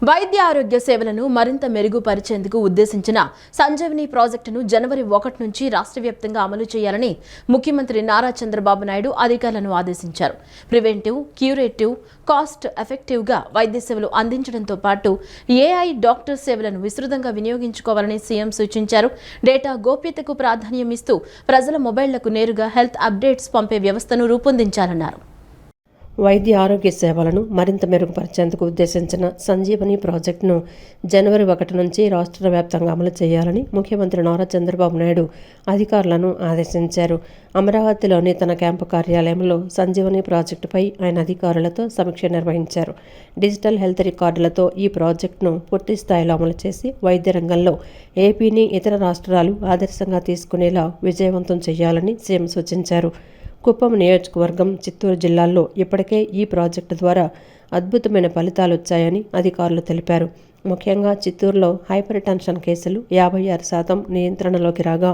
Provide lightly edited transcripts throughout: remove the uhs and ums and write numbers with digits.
వైద్య ఆరోగ్య సేవలను మరింత మెరుగుపరిచేందుకు ఉద్దేశించిన సంజీవని ప్రాజెక్టును జనవరి 1 నుంచి రాష్ట్ర వ్యాప్తంగా అమలు చేయాలని ముఖ్యమంత్రి నారా చంద్రబాబు నాయుడు అధికారులను ఆదేశించారు. ప్రివెంటివ్, క్యూరేటివ్, కాస్ట్ ఎఫెక్టివ్గా వైద్య సేవలు అందించడంతో పాటు ఏఐ డాక్టర్ సేవలను విస్తృతంగా వినియోగించుకోవాలని సీఎం సూచించారు. డేటా గోప్యతకు ప్రాధాన్యం ఇస్తూ ప్రజల మొబైళ్లకు నేరుగా హెల్త్ అప్డేట్స్ పంపే వ్యవస్థను రూపొందించాలన్నారు. వైద్య ఆరోగ్య సేవలను మరింత మెరుగుపరిచేందుకు ఉద్దేశించిన సంజీవని ప్రాజెక్టును జనవరి 1 నుంచి రాష్ట్ర వ్యాప్తంగా అమలు చేయాలని ముఖ్యమంత్రి నారా చంద్రబాబు నాయుడు అధికారులను ఆదేశించారు. అమరావతిలోని తన క్యాంపు కార్యాలయంలో సంజీవని ప్రాజెక్టుపై ఆయన అధికారులతో సమీక్ష నిర్వహించారు. డిజిటల్ హెల్త్ రికార్డులతో ఈ ప్రాజెక్టును పూర్తి స్థాయిలో అమలు చేసి వైద్య రంగంలో ఏపీని ఇతర రాష్ట్రాలు ఆదర్శంగా తీసుకునేలా విజయవంతం చేయాలని సీఎం సూచించారు. కుప్పం నియోజకవర్గం, చిత్తూరు జిల్లాల్లో ఇప్పటికే ఈ ప్రాజెక్టు ద్వారా అద్భుతమైన ఫలితాలు వచ్చాయని అధికారులు తెలిపారు. ముఖ్యంగా చిత్తూరులో హైపర్ టెన్షన్ కేసులు 56% నియంత్రణలోకి రాగా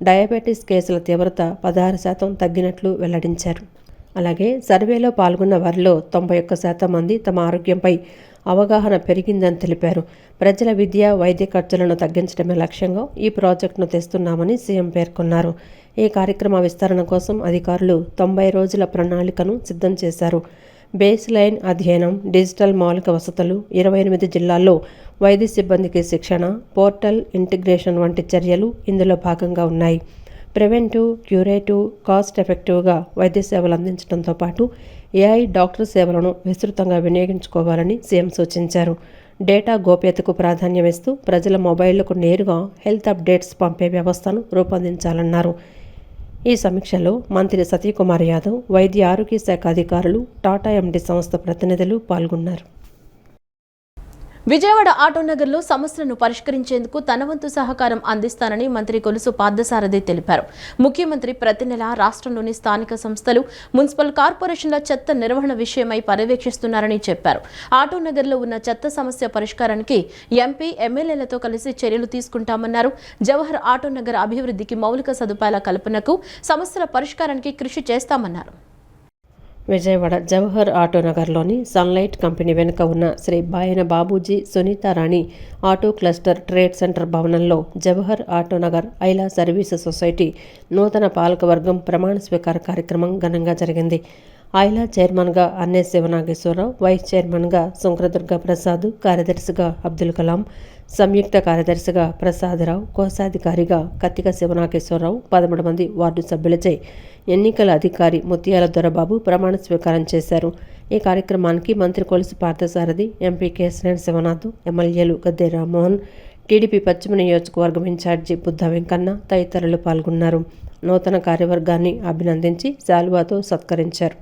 డయాబెటీస్ కేసుల తీవ్రత 16% తగ్గినట్లు వెల్లడించారు. అలాగే సర్వేలో పాల్గొన్న వారిలో 91% మంది తమ ఆరోగ్యంపై అవగాహన పెరిగిందని తెలిపారు. ప్రజల విద్య, వైద్య ఖర్చులను తగ్గించడమే లక్ష్యంగా ఈ ప్రాజెక్టును తెస్తున్నామని సీఎం పేర్కొన్నారు. ఈ కార్యక్రమ విస్తరణ కోసం అధికారులు 90 రోజుల ప్రణాళికను సిద్ధం చేశారు. బేస్ లైన్ అధ్యయనం, డిజిటల్ మౌలిక వసతులు, 28 జిల్లాల్లో వైద్య సిబ్బందికి శిక్షణ, పోర్టల్ ఇంటిగ్రేషన్ వంటి చర్యలు ఇందులో భాగంగా ఉన్నాయి. ప్రివెంటివ్, క్యూరేటివ్, కాస్ట్ ఎఫెక్టివ్గా వైద్య సేవలు అందించడంతో పాటు ఏఐ డాక్టర్ సేవలను విస్తృతంగా వినియోగించుకోవాలని సీఎం సూచించారు. డేటా గోప్యతకు ప్రాధాన్యమిస్తూ ప్రజల మొబైళ్లకు నేరుగా హెల్త్ అప్డేట్స్ పంపే వ్యవస్థను రూపొందించాలన్నారు. ఈ సమీక్షలో మంత్రి సతీకుమార్ యాదవ్, వైద్య ఆరోగ్య శాఖ అధికారులు, టాటా ఎండి సంస్థ ప్రతినిధులు పాల్గొన్నారు. విజయవాడ ఆటోనగర్లో సమస్యలను పరిష్కరించేందుకు తన వంతు సహకారం అందిస్తానని మంత్రి కొలుసు పార్థసారథి తెలిపారు. ముఖ్యమంత్రి ప్రతి నెల రాష్ట్రంలోని స్థానిక సంస్థలు, మున్సిపల్ కార్పొరేషన్ల చెత్త నిర్వహణ విషయమై పర్యవేక్షిస్తున్నారని చెప్పారు. ఆటోనగర్లో ఉన్న చెత్త సమస్య పరిష్కారానికి ఎంపీ, ఎమ్మెల్యేలతో కలిసి చర్యలు తీసుకుంటామన్నారు. జవహర్ ఆటోనగర్ అభివృద్ధికి, మౌలిక సదుపాయాల కల్పనకు, సమస్యల పరిష్కారానికి కృషి చేస్తామన్నారు. విజయవాడ జవహర్ ఆటోనగర్లోని సన్లైట్ కంపెనీ వెనుక ఉన్న Shri Bayana Babuji Sunitharani auto cluster trade centre భవనంలో Jawahar Autonagar IALA service society నూతన పాలకవర్గం ప్రమాణ స్వీకార కార్యక్రమం ఘనంగా జరిగింది. ఐలా చైర్మన్గా అన్నే శివనాగేశ్వరరావు, వైస్ చైర్మన్గా శంకరదుర్గ ప్రసాద్, కార్యదర్శిగా అబ్దుల్ కలాం, సంయుక్త కార్యదర్శిగా ప్రసాదరావు, కోశాధికారిగా కత్తిక శివనాగేశ్వరరావు, 13 మంది వార్డు సభ్యులచే ఎన్నికల అధికారి ముత్యాల దొరబాబు ప్రమాణ స్వీకారం చేశారు. ఈ కార్యక్రమానికి మంత్రి కొలుసు పార్థసారథి, ఎంపీ కేశినేని శివనాథ్, ఎమ్మెల్యేలు గద్దె రామ్మోహన్, టీడీపీ పశ్చిమ నియోజకవర్గం ఇన్ఛార్జి బుద్ధ వెంకన్న తదితరులు పాల్గొన్నారు. నూతన కార్యవర్గాన్ని అభినందించి శాలువాతో సత్కరించారు.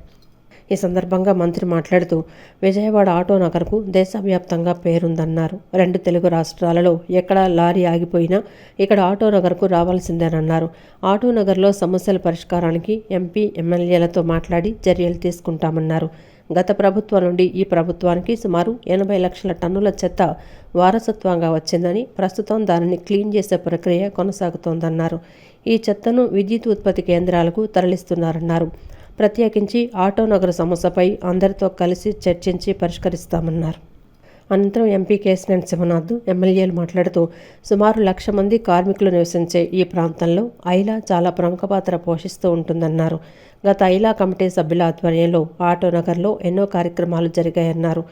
ఈ సందర్భంగా మంత్రి మాట్లాడుతూ విజయవాడ ఆటోనగర్కు దేశవ్యాప్తంగా పేరుందన్నారు. 2 తెలుగు రాష్ట్రాలలో ఎక్కడ లారీ ఆగిపోయినా ఇక్కడ ఆటోనగర్కు రావాల్సిందేనన్నారు. ఆటోనగర్లో సమస్యల పరిష్కారానికి ఎంపీ, ఎమ్మెల్యేలతో మాట్లాడి చర్యలు తీసుకుంటామన్నారు. గత ప్రభుత్వం నుండి ఈ ప్రభుత్వానికి సుమారు 80 లక్షల టన్నుల చెత్త వారసత్వంగా వచ్చిందని, ప్రస్తుతం దానిని క్లీన్ చేసే ప్రక్రియ కొనసాగుతోందన్నారు. ఈ చెత్తను విద్యుత్ ఉత్పత్తి కేంద్రాలకు తరలిస్తున్నారన్నారు. ప్రత్యేకించి ఆటోనగర్ సమస్యపై అందరితో కలిసి చర్చించి పరిష్కరిస్తామన్నారు. అనంతరం ఎంపీ కేశినేని శివనాథ్, ఎమ్మెల్యేలు మాట్లాడుతూ సుమారు 1,00,000 మంది కార్మికులు నివసించే ఈ ప్రాంతంలో ఐలా చాలా ప్రముఖ పాత్ర పోషిస్తూ ఉంటుందన్నారు. గత ఐలా కమిటీ సభ్యుల ఆధ్వర్యంలో ఆటోనగర్లో ఎన్నో కార్యక్రమాలు జరిగాయన్నారు.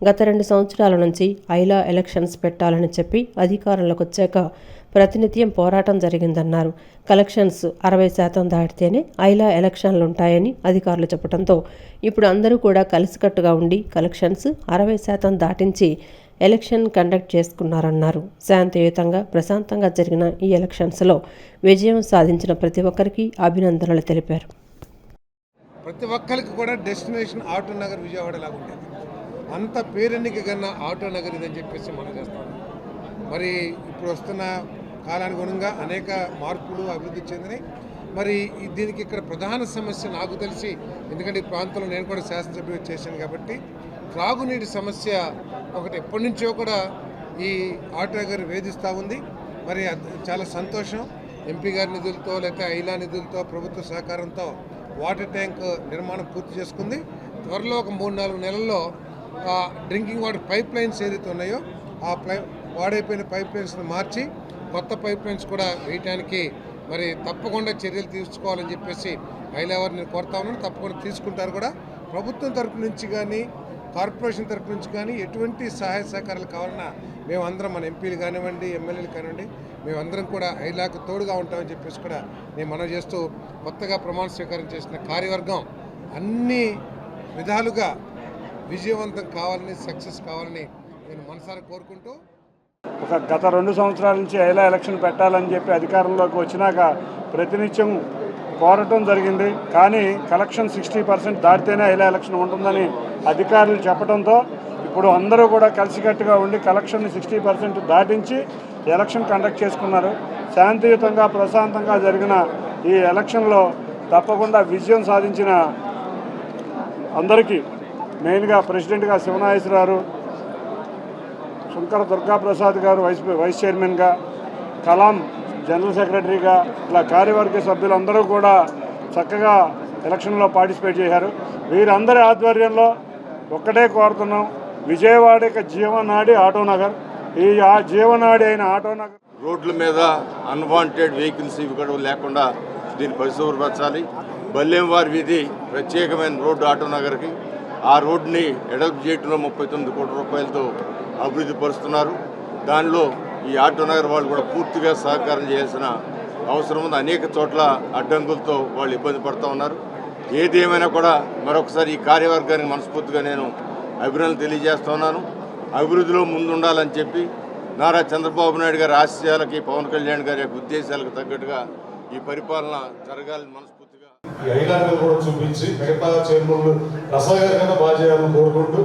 గత 2 సంవత్సరాల నుంచి ఐలా ఎలక్షన్స్ పెట్టాలని చెప్పి అధికారంలోకి వచ్చాక ప్రతినిత్యం పోరాటం జరిగిందన్నారు. కలెక్షన్స్ 60% దాటితేనే ఐలా ఎలక్షన్లుంటాయని అధికారులు చెప్పడంతో ఇప్పుడు అందరూ కూడా కలిసికట్టుగా ఉండి కలెక్షన్స్ 60% దాటించి ఎలక్షన్ కండక్ట్ చేసుకున్నారన్నారు. శాంతియుతంగా, ప్రశాంతంగా జరిగిన ఈ ఎలక్షన్స్లో విజయం సాధించిన ప్రతి ఒక్కరికి అభినందనలు తెలిపారు. ప్రతి ఒక్కరికి కూడా డెస్టినేషన్ ఆటోనగర్ విజయవాడ లాగా ఉండేది. అంత పేరెన్నిక కన్నా ఆటోనగర్ ఇదని చెప్పేసి మనం చేస్తాం. మరి ఇప్పుడు వస్తున్న కాలానుగుణంగా అనేక మార్పులు అభివృద్ధి చెందినాయి. మరి దీనికి ఇక్కడ ప్రధాన సమస్య నాకు తెలిసి, ఎందుకంటే ఈ ప్రాంతంలో నేను కూడా శాసనసభ్యులు చేశాను కాబట్టి, త్రాగునీటి సమస్య ఒకటి ఎప్పటి నుంచో కూడా ఈ ఆటోనగర్ వేధిస్తూ ఉంది. మరి చాలా సంతోషం, ఎంపీ గారి నిధులతో లేకపోతే ఐలా నిధులతో ప్రభుత్వ సహకారంతో వాటర్ ట్యాంక్ నిర్మాణం పూర్తి చేసుకుంది. త్వరలో ఒక 3-4 నెలల్లో డ్రింకింగ్ వాటర్ పైప్ లైన్స్ ఏదైతే ఉన్నాయో ఆ వాడైపోయిన పైప్ లైన్స్ని మార్చి కొత్త పైప్ లైన్స్ కూడా వేయడానికి మరి తప్పకుండా చర్యలు తీసుకోవాలని చెప్పేసి హైలెవెల్ నేను కోరుతా ఉన్నాను. తప్పకుండా తీసుకుంటారు కూడా. ప్రభుత్వం తరపు నుంచి కానీ కార్పొరేషన్ తరపు నుంచి కానీ ఎటువంటి సహాయ సహకారాలు కావాలన్నా మేమందరం మన ఎంపీలు కానివ్వండి, ఎమ్మెల్యేలు కానివ్వండి, మేమందరం కూడా హైలాకు తోడుగా ఉంటామని చెప్పేసి కూడా నేను మనవి చేస్తూ, కొత్తగా ప్రమాణ స్వీకారం చేసిన కార్యవర్గం అన్ని విధాలుగా విజయవంతం కావాలని, సక్సెస్ కావాలని నేను మనసారా కోరుకుంటూ, గత 2 సంవత్సరాల నుంచి ఐలా ఎలక్షన్ పెట్టాలని చెప్పి అధికారంలోకి వచ్చినాక ప్రతినిత్యం కోరటం జరిగింది. కానీ కలెక్షన్ 60% దాటితేనే ఐలా ఎలక్షన్ ఉంటుందని అధికారులు చెప్పడంతో ఇప్పుడు అందరూ కూడా కలిసికట్టుగా ఉండి కలెక్షన్ని 60% దాటించి ఎలక్షన్ కండక్ట్ చేసుకున్నారు. శాంతియుతంగా ప్రశాంతంగా జరిగిన ఈ ఎలక్షన్లో తప్పకుండా విజయం సాధించిన అందరికీ, మెయిన్గా ప్రెసిడెంట్గా శివనాగేశ్వరరావు, శంకర దుర్గాప్రసాద్ గారు వైస్ చైర్మన్గా, కలాం జనరల్ సెక్రటరీగా, ఇలా కార్యవర్గ సభ్యులందరూ కూడా చక్కగా ఎలక్షన్లో పార్టిసిపేట్ చేశారు. వీరందరి ఆధ్వర్యంలో ఒక్కటే కోరుతున్నాం, విజయవాడకి జీవనాడి ఆటోనగర్. ఈ జీవనాడి అయిన ఆటోనగర్ రోడ్ల మీద అన్వాంటెడ్ వెహికల్స్ ఇవి కూడా లేకుండా దీన్ని పరిశుభ్రపరచాలి. బల్లేంవారి వీధి ప్రత్యేకమైన రోడ్డు ఆటోనగర్కి. ఆ రోడ్డుని ఎడల్ప్ చేయడంలో 39 కోట్ల రూపాయలతో అభివృద్ధి పరుస్తున్నారు. దానిలో ఈ ఆటోనగర్ వాళ్ళు కూడా పూర్తిగా సహకారం చేయాల్సిన అవసరం ఉంది. అనేక చోట్ల అడ్డంకులతో వాళ్ళు ఇబ్బంది పడుతూ ఉన్నారు. ఏది ఏమైనా కూడా మరొకసారి ఈ కార్యవర్గానికి మనస్ఫూర్తిగా నేను అభినందనలు తెలియజేస్తూ ఉన్నాను. అభివృద్ధిలో ముందుండాలని చెప్పి నారా చంద్రబాబు నాయుడు గారి ఆశయాలకి, పవన్ కళ్యాణ్ గారి యొక్క ఉద్దేశాలకు తగ్గట్టుగా ఈ పరిపాలన జరగాలని మనస్ఫూర్తిగా ఈ ఐలాండ్ కూడా చూపించి మిగతా చైర్మన్లు ప్రసాద్ గారి కన్నా బాగా చేయాలని కోరుకుంటూ,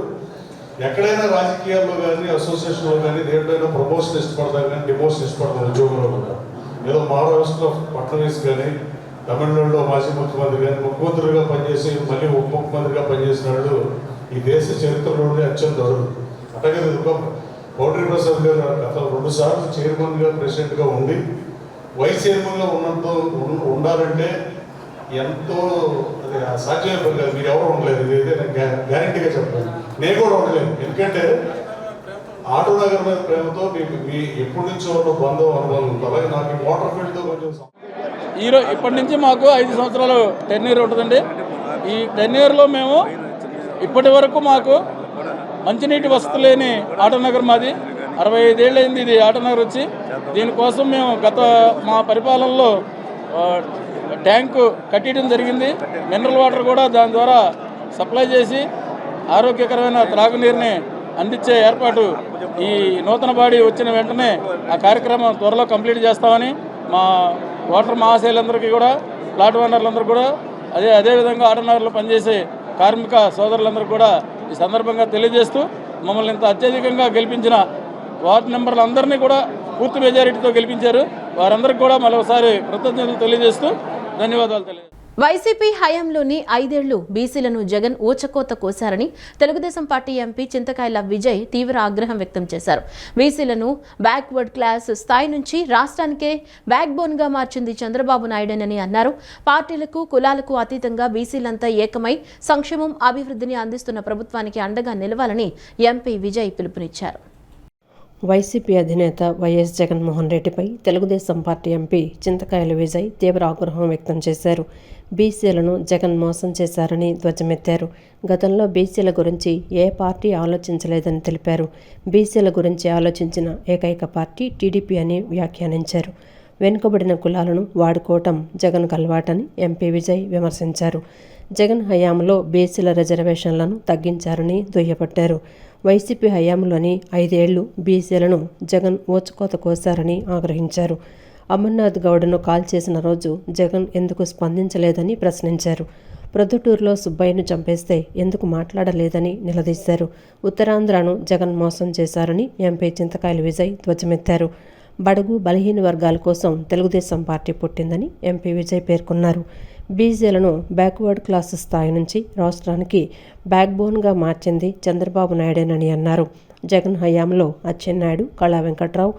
ఎక్కడైనా రాజకీయాల్లో కానీ అసోసియేషన్లో కానీ దేంట్లోనైనా ప్రమోషన్ ఇష్టపడతారు కానీ డిమోషన్ ఇష్టపడతారు ఉద్యోగంలో కూడా. ఏదో మహారాష్ట్రలో ఫడ్నవీస్ కానీ, తమిళనాడులో మాజీ ముఖ్యమంత్రి కానీ ముఖ్యమంత్రిగా పనిచేసి మళ్ళీ ఉప ముఖ్యమంత్రిగా పనిచేసిన వాళ్ళు ఈ దేశ చరిత్రలోనే అత్యంత అరుదు. అట్లాగే పౌడ్రి ప్రసాద్ గారు గత 2 సార్లు చైర్మన్గా, ప్రెసిడెంట్గా ఉండి వైస్ చైర్మన్గా ఉండాలంటే ఎంతో అది సాధ్యమైపోయింది కదా. మీరు ఎవరు ఉండలేదు, ఇదైతే నేను గ్యారంటీగా చెప్పాను. నేను కూడా ఉండలేదు. ఎందుకంటే ఆటోనగర్ మీద ప్రేమతో మీ ఎప్పటి నుంచో ఉన్న బంధం అనుభవం ఉంటుంది. అలాగే నాకు వాటర్ ఫీల్డ్తో కొంచెం ఇప్పటి నుంచి మాకు 5 సంవత్సరాలు టెన్యూర్ ఉంటుందండి. ఈ టెన్యూర్లో మేము ఇప్పటి వరకు మాకు మంచినీటి వసతి లేని ఆటోనగర్ మాది. 65 ఏళ్ళైంది ఇది ఆటోనగర్ వచ్చి. దీనికోసం మేము మా పరిపాలనలో ట్యాంకు కట్టడం జరిగింది. మినరల్ వాటర్ కూడా దాని ద్వారా సప్లై చేసి ఆరోగ్యకరమైన త్రాగునీరుని అందించే ఏర్పాటు ఈ నూతన బాడీ వచ్చిన వెంటనే ఆ కార్యక్రమం త్వరలో కంప్లీట్ చేస్తామని మా వాటర్ మహాశైలందరికీ కూడా, ప్లాట్ ఓనర్లందరూ కూడా, అదేవిధంగా ఆటోనగర్లో పనిచేసే కార్మిక సోదరులందరూ కూడా ఈ సందర్భంగా తెలియజేస్తూ, మమ్మల్ని ఇంత అత్యధికంగా గెలిపించిన వార్డు మెంబర్లందరినీ కూడా పూర్తి మెజారిటీతో గెలిపించారు. వారందరికీ కూడా మరోసారి కృతజ్ఞతలు తెలియజేస్తూ ధన్యవాదాలు తెలియజేస్తాను. వైసీపీ హయాంలోని 5 ఏళ్లు బీసీలను జగన్ ఊచకోత కోశారని తెలుగుదేశం పార్టీ ఎంపీ చింతకాయల విజయ్ తీవ్ర ఆగ్రహం వ్యక్తం చేశారు. బీసీలను బ్యాక్వర్డ్ క్లాస్ స్థాయి నుంచి రాష్ట్రానికే బ్యాక్ బోన్గా మార్చింది చంద్రబాబు నాయుడేనని అన్నారు. పార్టీలకు, కులాలకు అతీతంగా బీసీలంతా ఏకమై సంక్షేమం, అభివృద్ధిని అందిస్తున్న ప్రభుత్వానికి అండగా నిలవాలని ఎంపీ విజయ్ పిలుపునిచ్చారు. వైసీపీ అధినేత వైఎస్ జగన్మోహన్ రెడ్డిపై తెలుగుదేశం పార్టీ ఎంపీ చింతకాయల విజయ్ తీవ్ర ఆగ్రహం వ్యక్తం చేశారు. బీసీలను జగన్ మోసం చేశారని ధ్వజమెత్తారు. గతంలో బీసీల గురించి ఏ పార్టీ ఆలోచించలేదని తెలిపారు. బీసీల గురించి ఆలోచించిన ఏకైక పార్టీ టీడీపీ అని వ్యాఖ్యానించారు. వెనుకబడిన కులాలను వాడుకోవటం జగన్కు అలవాటని ఎంపీ విజయ్ విమర్శించారు. జగన్ హయాంలో బీసీల రిజర్వేషన్లను తగ్గించారని దుయ్యబట్టారు. వైసీపీ హయాంలోని 5 ఏళ్లు బీసీలను జగన్ ఊచకోత కోశారని ఆగ్రహించారు. అమర్నాథ్ గౌడను కాల్ చేసిన రోజు జగన్ ఎందుకు స్పందించలేదని ప్రశ్నించారు. ప్రొద్దుటూరులో సుబ్బయ్యను చంపేస్తే ఎందుకు మాట్లాడలేదని నిలదీశారు. ఉత్తరాంధ్రను జగన్ మోసం చేశారని ఎంపీ చింతకాయల విజయ్ ధ్వజమెత్తారు. బడుగు, బలహీన వర్గాల కోసం తెలుగుదేశం పార్టీ పుట్టిందని ఎంపీ విజయ్ పేర్కొన్నారు. బీసీలను బ్యాక్వర్డ్ క్లాస్ స్థాయి నుంచి రాష్ట్రానికి బ్యాక్ బోన్గా మార్చింది చంద్రబాబు నాయుడేనని అన్నారు. జగన్ హయాంలో అచ్చెన్నాయుడు, కళా వెంకట్రావు,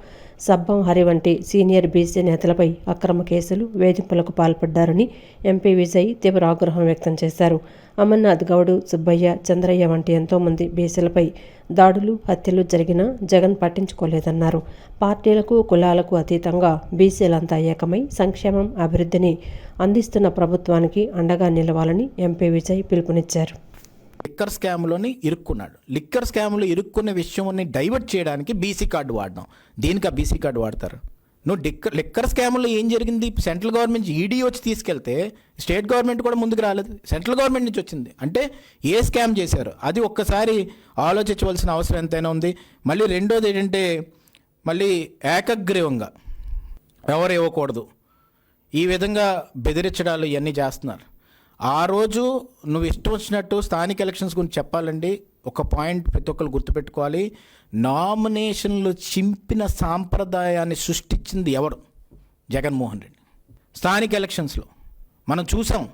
సబ్బం హరి వంటి సీనియర్ బీసీ నేతలపై అక్రమ కేసులు, వేధింపులకు పాల్పడ్డారని ఎంపీ విజయ్ తీవ్ర ఆగ్రహం వ్యక్తం చేశారు. అమర్నాథ్ గౌడ్, సుబ్బయ్య, చంద్రయ్య వంటి ఎంతోమంది బీసీలపై దాడులు, హత్యలు జరిగినా జగన్ పట్టించుకోలేదన్నారు. పార్టీలకు, కులాలకు అతీతంగా బీసీలంతా ఏకమై సంక్షేమం, అభివృద్ధిని అందిస్తున్న ప్రభుత్వానికి అండగా నిలవాలని ఎంపీ విజయ్ పిలుపునిచ్చారు. లిక్కర్ స్కామ్లోని ఇరుక్కున్నాడు. లిక్కర్ స్కామ్లో ఇరుక్కున్న విషయాన్ని డైవర్ట్ చేయడానికి బీసీ కార్డు వాడినాం. దీనికి ఆ బీసీ కార్డు వాడతారు. నువ్వు లిక్కర్ స్కామ్లో ఏం జరిగింది? సెంట్రల్ గవర్నమెంట్ ఈడీ వచ్చి తీసుకెళ్తే స్టేట్ గవర్నమెంట్ కూడా ముందుకు రాలేదు, సెంట్రల్ గవర్నమెంట్ నుంచి వచ్చింది. అంటే ఏ స్కామ్ చేశారు అది ఒక్కసారి ఆలోచించవలసిన అవసరం ఎంతైనా ఉంది. మళ్ళీ రెండోది ఏంటంటే, మళ్ళీ ఏకగ్రీవంగా ఎవరు ఇవ్వకూడదు, ఈ విధంగా బెదిరించడాలు ఇవన్నీ చేస్తున్నారు. ఆ రోజు నువ్వు ఇష్టం వచ్చినట్టు స్థానిక ఎలక్షన్స్ గురించి చెప్పాలండి. ఒక పాయింట్ ప్రతి ఒక్కరు గుర్తుపెట్టుకోవాలి, నామినేషన్లు చింపిన సాంప్రదాయాన్ని సృష్టించింది ఎవరు? జగన్మోహన్ రెడ్డి. స్థానిక ఎలక్షన్స్లో మనం చూసాం.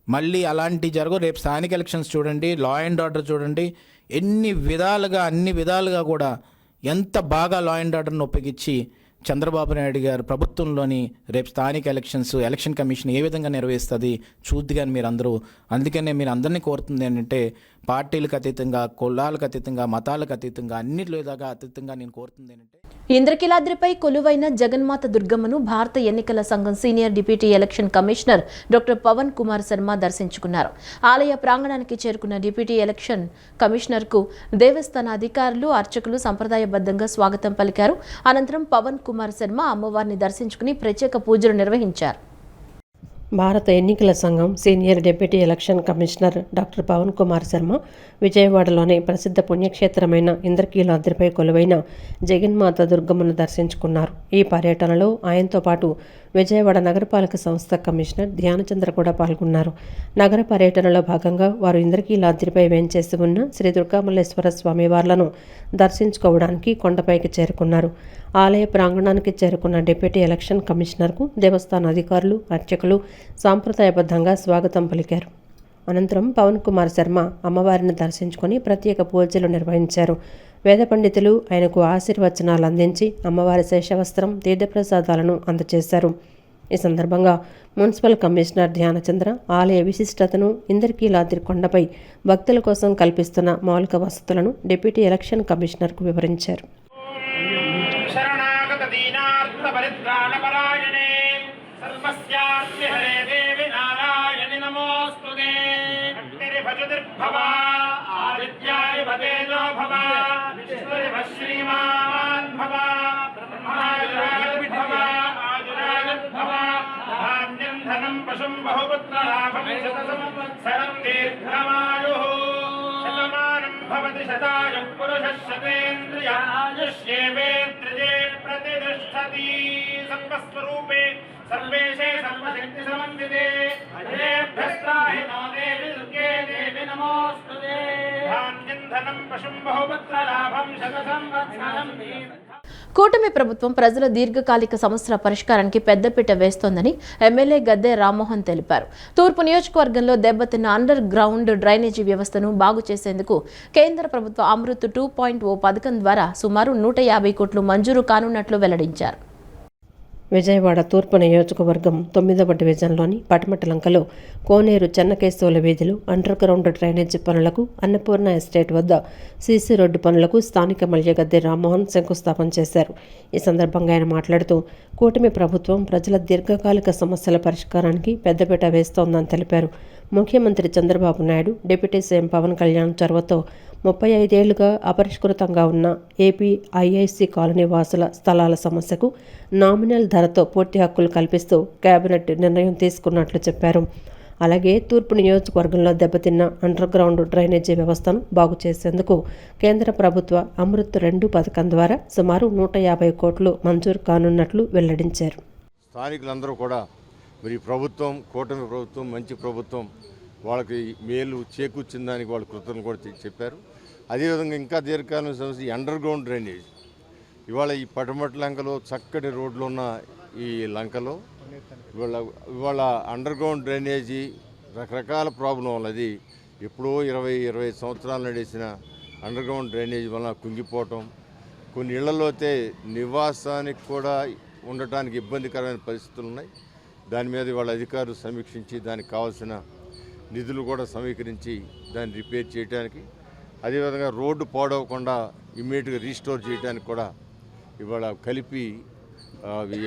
మళ్ళీ అలాంటి జరగవు. రేపు స్థానిక ఎలక్షన్స్ చూడండి, లా అండ్ ఆర్డర్ చూడండి, అన్ని విధాలుగా కూడా ఎంత బాగా లా అండ్ ఆర్డర్ని ఉపయోగించి చంద్రబాబు నాయుడు గారు ప్రభుత్వంలోని రేపు స్థానిక ఎలక్షన్ కమిషన్ ఏ విధంగా నిర్వహిస్తుంది చూద్ది. కానీ మీరు అందరూ, అందుకనే మీరు అందరినీ కోరుతుంది ఏంటంటే, పార్టీలకు అతీతంగా, కులాలకు అతీతంగా, మతాలకు అతీతంగా, అన్నిటిదాకా అతీతంగా నేను కోరుతుంది ఏంటంటే, ఇంద్రకీలాద్రిపై కొలువైన జగన్మాత దుర్గమ్మను భారత ఎన్నికల సంఘం senior deputy election commissioner doctor Pavan Kumar Sharma దర్శించుకున్నారు. ఆలయ ప్రాంగణానికి చేరుకున్న డిప్యూటీ ఎలక్షన్ కమిషనర్కు దేవస్థాన అధికారులు, అర్చకులు సంప్రదాయబద్ధంగా స్వాగతం పలికారు. అనంతరం పవన్ కుమార్ శర్మ అమ్మవారిని దర్శించుకుని ప్రత్యేక పూజలు నిర్వహించారు. భారత ఎన్నికల సంఘం senior deputy election commissioner doctor Pavan Kumar Sharma విజయవాడలోని ప్రసిద్ధ పుణ్యక్షేత్రమైన ఇంద్రకీలాద్రిపై కొలువైన జగన్మాత దుర్గమ్మను దర్శించుకున్నారు. ఈ పర్యటనలో ఆయనతో పాటు విజయవాడ నగరపాలక సంస్థ కమిషనర్ ధ్యానచంద్ర కూడా పాల్గొన్నారు. నగర పర్యటనలో భాగంగా వారు ఇంద్రకీలాద్రిపై వేంచేసి ఉన్న శ్రీ దుర్గామల్లేశ్వర స్వామివార్లను దర్శించుకోవడానికి కొండపైకి చేరుకున్నారు. ఆలయ ప్రాంగణానికి చేరుకున్న డిప్యూటీ ఎలక్షన్ కమిషనర్కు దేవస్థాన అధికారులు, అర్చకులు సాంప్రదాయబద్ధంగా స్వాగతం పలికారు. అనంతరం పవన్ కుమార్ శర్మ అమ్మవారిని దర్శించుకొని ప్రత్యేక పూజలు నిర్వహించారు. వేద పండితులు ఆయనకు ఆశీర్వచనాలు అందించి అమ్మవారి శేషవస్త్రం, తీర్థప్రసాదాలను అందజేశారు. ఈ సందర్భంగా మున్సిపల్ కమిషనర్ ధ్యానచంద్ర ఆలయ విశిష్టతను, ఇంద్రకీలాద్రి కొండపై భక్తుల కోసం కల్పిస్తున్న మౌలిక వసతులను డిప్యూటీ ఎలక్షన్ కమిషనర్కు వివరించారు. सर्वेशे सर्वशक्ति समन्विते अजेभ्यस्त्राहि नो देवी दुर्गे देवी नमोस्तुते धान्यं धनं पशुं बहुपुत्रलाभं शतसंवत्सरं కూటమి ప్రభుత్వం ప్రజల దీర్ఘకాలిక సమస్యల పరిష్కారానికి పెద్దపీట వేస్తోందని ఎమ్మెల్యే గద్దె రామ్మోహన్ తెలిపారు. తూర్పు నియోజకవర్గంలో దెబ్బతిన్న అండర్ గ్రౌండ్ డ్రైనేజీ వ్యవస్థను బాగు చేసేందుకు కేంద్ర ప్రభుత్వ అమృత్ 2.0 పథకం ద్వారా సుమారు 150 కోట్లు మంజూరు కానున్నట్లు వెల్లడించారు. విజయవాడ తూర్పు నియోజకవర్గం 9వ డివిజన్లోని పటమటలంకలో కోనేరు చెన్నకేశవుల వీధిలో అండర్ గ్రౌండ్ డ్రైనేజీ పనులకు, అన్నపూర్ణ ఎస్టేట్ వద్ద సీసీ రోడ్డు పనులకు స్థానిక ఎమ్మెల్యే గద్దె రామ్మోహన్ శంకుస్థాపన చేశారు. ఈ సందర్భంగా ఆయన మాట్లాడుతూ, కూటమి ప్రభుత్వం ప్రజల దీర్ఘకాలిక సమస్యల పరిష్కారానికి పెద్దపీట వేస్తోందని తెలిపారు. ముఖ్యమంత్రి చంద్రబాబు నాయుడు, డిప్యూటీ సీఎం పవన్ కళ్యాణ్ చొరవతో 35 ఏళ్లుగా అపరిష్కృతంగా ఉన్న ఏపీ ఐఐసి కాలనీ వాసుల స్థలాల సమస్యకు నామినల్ ధరతో పూర్తి హక్కులు కల్పిస్తూ కేబినెట్ నిర్ణయం తీసుకున్నట్లు చెప్పారు. అలాగే తూర్పు నియోజకవర్గంలో దెబ్బతిన్న అండర్ గ్రౌండ్ డ్రైనేజీ వ్యవస్థను బాగు చేసేందుకు కేంద్ర ప్రభుత్వ అమృత్ 2 పథకం ద్వారా సుమారు 150 కోట్లు మంజూరు కానున్నట్లు వెల్లడించారు. స్థానికులందరూ కూడా మరి ప్రభుత్వం, కూటమి ప్రభుత్వం మంచి ప్రభుత్వం, వాళ్ళకి మేలు చేకూర్చిందానికి వాళ్ళు కృతజ్ఞతలు కూడా చెప్పారు. అదేవిధంగా ఇంకా దీర్ఘకాలం సమస్య అండర్ గ్రౌండ్ డ్రైనేజ్. ఇవాళ ఈ పటమట లంకలో చక్కటి రోడ్లు ఉన్న ఈ లంకలో ఇవాళ అండర్ గ్రౌండ్ డ్రైనేజీ రకరకాల ప్రాబ్లం అది ఎప్పుడో 20-25 సంవత్సరాలు నడిచిన అండర్గ్రౌండ్ డ్రైనేజ్ వలన కుంగిపోవటం, కొన్ని ఇళ్లలో అయితే నివాసానికి కూడా ఉండటానికి ఇబ్బందికరమైన పరిస్థితులు ఉన్నాయి. దాని మీద వాళ్ళ అధికారులు సమీక్షించి దానికి కావాల్సిన నిధులు కూడా సమీకరించి దాన్ని రిపేర్ చేయడానికి, అదేవిధంగా రోడ్డు పాడవకుండా ఇమ్మీడియట్గా రీస్టోర్ చేయడానికి కూడా ఇవాళ కలిపి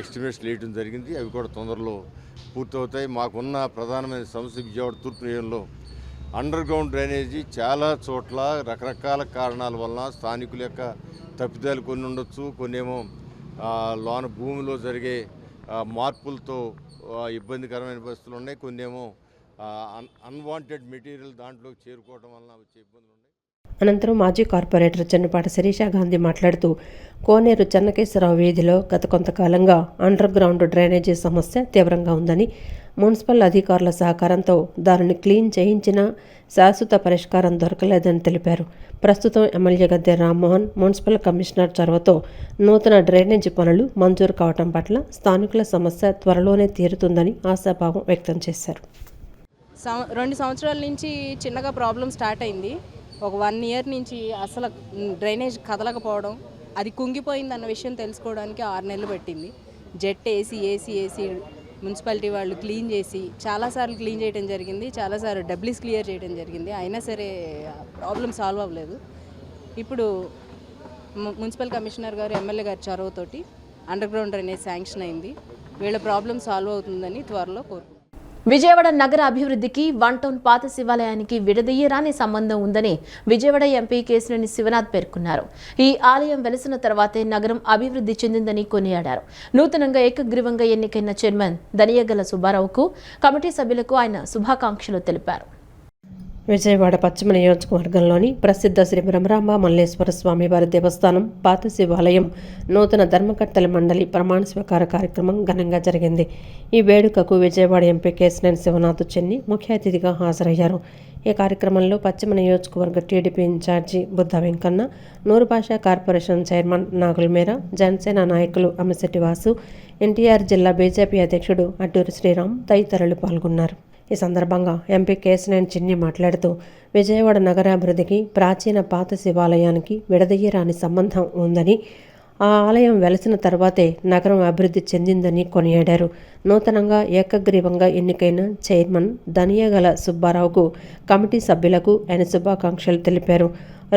ఎస్టిమేట్స్ వేయడం జరిగింది. అవి కూడా తొందరలో పూర్తవుతాయి. మాకున్న ప్రధానమైన సమస్య విజయవాడ తూర్పు నియోజకవర్గంలో అండర్గ్రౌండ్ డ్రైనేజీ చాలా చోట్ల రకరకాల కారణాల వలన స్థానికుల యొక్క తప్పిదాలు కొన్ని ఉండొచ్చు, కొన్నేమో లోన భూమిలో జరిగే మార్పులతో ఇబ్బందికరమైన పరిస్థితులు ఉన్నాయి, కొన్నేమో అన్వాంటెడ్ మెటీరియల్ దాంట్లోకి చేరుకోవడం వలన వచ్చే ఇబ్బందులు ఉన్నాయి. అనంతరం మాజీ కార్పొరేటర్ చెన్నపాటి శిరీష గాంధీ మాట్లాడుతూ కోనేరు చెన్నకేశ్వరరావు వీధిలో గత కొంతకాలంగా అండర్ గ్రౌండ్ డ్రైనేజీ సమస్య తీవ్రంగా ఉందని, మున్సిపల్ అధికారుల సహకారంతో దానిని క్లీన్ చేయించినా శాశ్వత పరిష్కారం దొరకలేదని తెలిపారు. ప్రస్తుతం MLA Gadde Rammohan, municipal commissioner చొరవతో నూతన డ్రైనేజీ పనులు మంజూరు కావడం పట్ల స్థానికుల సమస్య త్వరలోనే తీరుతుందని ఆశాభావం వ్యక్తం చేశారు. 2 సంవత్సరాల నుంచి చిన్నగా ప్రాబ్లం స్టార్ట్ అయింది. ఒక 1 ఇయర్ నుంచి అసలు డ్రైనేజ్ కదలకపోవడం, అది కుంగిపోయిందన్న విషయం తెలుసుకోవడానికి 6 నెలలు పట్టింది. జెట్ ఏసీ మున్సిపాలిటీ వాళ్ళు క్లీన్ చేసి చాలాసార్లు క్లీన్ చేయడం జరిగింది, చాలాసార్లు డబ్ల్యూస్ క్లియర్ చేయడం జరిగింది. అయినా సరే ప్రాబ్లం సాల్వ్ అవ్వలేదు. ఇప్పుడు మున్సిపల్ కమిషనర్ గారు, ఎమ్మెల్యే గారి చొరవతోటి అండర్ గ్రౌండ్ డ్రైనేజ్ శాంక్షన్ అయింది. వీళ్ళ ప్రాబ్లం సాల్వ్ అవుతుందని త్వరలో కోరుకుంటున్నాను. విజయవాడ నగర అభివృద్ధికి 1 టౌన్ పాత శివాలయానికి విడదీయరాని సంబంధం ఉందని విజయవాడ ఎంపీ కేశినేని శివనాథ్ పేర్కొన్నారు. ఈ ఆలయం వెలిసిన తర్వాతే నగరం అభివృద్ధి చెందిందని కొనియాడారు. నూతనంగా ఏకగ్రీవంగా ఎన్నికైన చైర్మన్ దనియగల సుబ్బారావుకు, కమిటీ సభ్యులకు ఆయన శుభాకాంక్షలు తెలిపారు. విజయవాడ పశ్చిమ నియోజకవర్గంలోని ప్రసిద్ధ శ్రీ బ్రహ్మరాంబ మల్లేశ్వర స్వామి వారి దేవస్థానం పాత శివాలయం నూతన ధర్మకర్తల మండలి ప్రమాణ స్వీకార కార్యక్రమం ఘనంగా జరిగింది. ఈ వేడుకకు విజయవాడ ఎంపీ కేశినేని శివనాథ్ చెన్ని ముఖ్య అతిథిగా హాజరయ్యారు. ఈ కార్యక్రమంలో పశ్చిమ నియోజకవర్గ TDP incharge Buddha Venkanna, Noorbasha corporation chairman Nagul Meera, Janasena నాయకులు అమ్మిశెట్టి వాసు, ఎన్టీఆర్ జిల్లా బీజేపీ అధ్యక్షుడు అడ్డూరి శ్రీరామ్ తదితరులు పాల్గొన్నారు. ఈ సందర్భంగా ఎంపీ కేశినేని చిన్ని మాట్లాడుతూ విజయవాడ నగరాభివృద్ధికి ప్రాచీన పాత శివాలయానికి విడదీయరాని సంబంధం ఉందని, ఆ ఆలయం వెలసిన తర్వాతే నగరం అభివృద్ధి చెందిందని కొనియాడారు. నూతనంగా ఏకగ్రీవంగా ఎన్నికైన చైర్మన్ దనియగల సుబ్బారావుకు, కమిటీ సభ్యులకు ఆయన శుభాకాంక్షలు తెలిపారు.